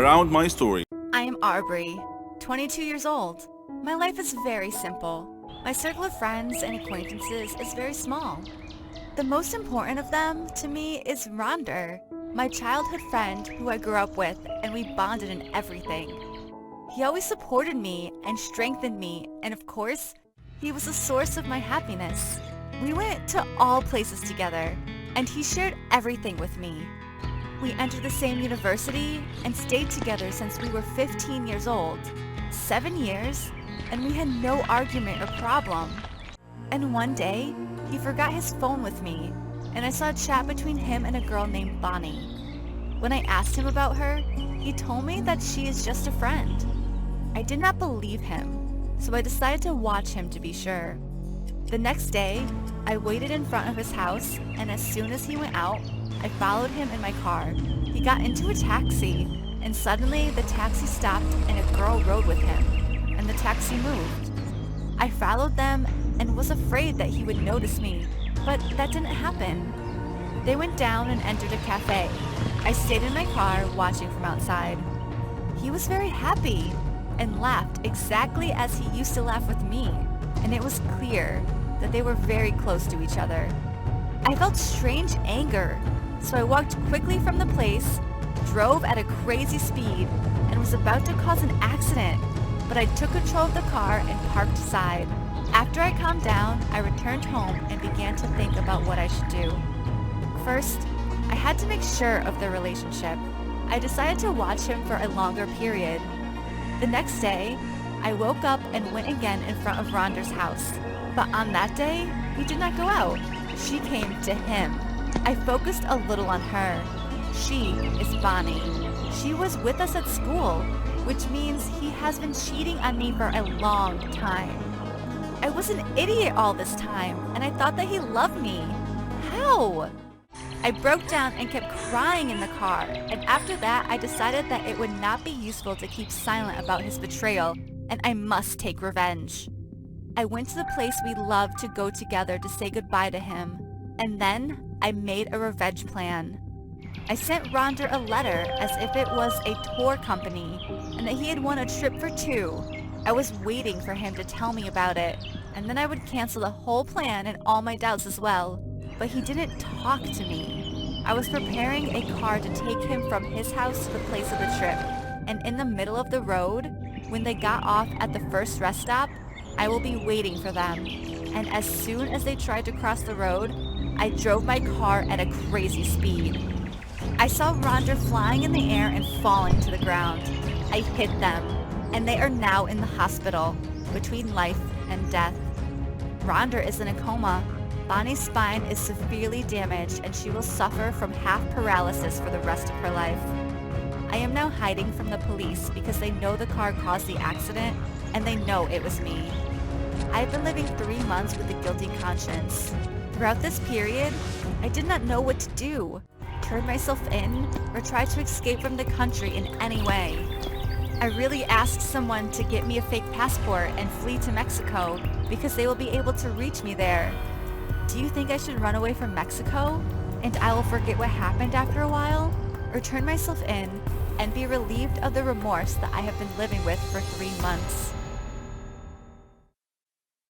around my story. I am Aubrey, 22 years old. My life is very simple. My circle of friends and acquaintances is very small. The most important of them to me is Ronder, my childhood friend who I grew up with, and we bonded in everything. He always supported me and strengthened me, and of course, he was the source of my happiness. We went to all places together, and he shared everything with me. We entered the same university and stayed together since we were 15 years old. 7 years, and we had no argument or problem. And one day, he forgot his phone with me, and I saw a chat between him and a girl named Bonnie. When I asked him about her, he told me that she is just a friend. I did not believe him, so I decided to watch him to be sure. The next day, I waited in front of his house, and as soon as he went out, I followed him in my car. He got into a taxi, and suddenly the taxi stopped and a girl rode with him, and the taxi moved. I followed them and was afraid that he would notice me, but that didn't happen. They went down and entered a cafe. I stayed in my car watching from outside. He was very happy and laughed exactly as he used to laugh with me, and it was clear that they were very close to each other. I felt strange anger, so I walked quickly from the place, drove at a crazy speed, and was about to cause an accident, but I took control of the car and parked aside. After I calmed down, I returned home and began to think about what I should do. First, I had to make sure of their relationship. I decided to watch him for a longer period. The next day, I woke up and went again in front of Ronder's house. But on that day, he did not go out. She came to him. I focused a little on her. She is Bonnie. She was with us at school, which means he has been cheating on me for a long time. I was an idiot all this time, and I thought that he loved me. How? I broke down and kept crying in the car, and after that I decided that it would not be useful to keep silent about his betrayal, and I must take revenge. I went to the place we loved to go together to say goodbye to him, and then I made a revenge plan. I sent Ronder a letter as if it was a tour company, and that he had won a trip for 2. I was waiting for him to tell me about it, and then I would cancel the whole plan and all my doubts as well. But he didn't talk to me. I was preparing a car to take him from his house to the place of the trip, and in the middle of the road, when they got off at the first rest stop, I will be waiting for them. And as soon as they tried to cross the road, I drove my car at a crazy speed. I saw Ronder flying in the air and falling to the ground. I hit them, and they are now in the hospital, between life and death. Ronder is in a coma. Bonnie's spine is severely damaged, and she will suffer from half paralysis for the rest of her life. I am now hiding from the police because they know the car caused the accident, and they know it was me. I've been living 3 months with a guilty conscience. Throughout this period, I did not know what to do. Turn myself in, or try to escape from the country in any way. I really asked someone to get me a fake passport and flee to Mexico because they will be able to reach me there. Do you think I should run away from Mexico and I will forget what happened after a while? Or turn myself in and be relieved of the remorse that I have been living with for 3 months?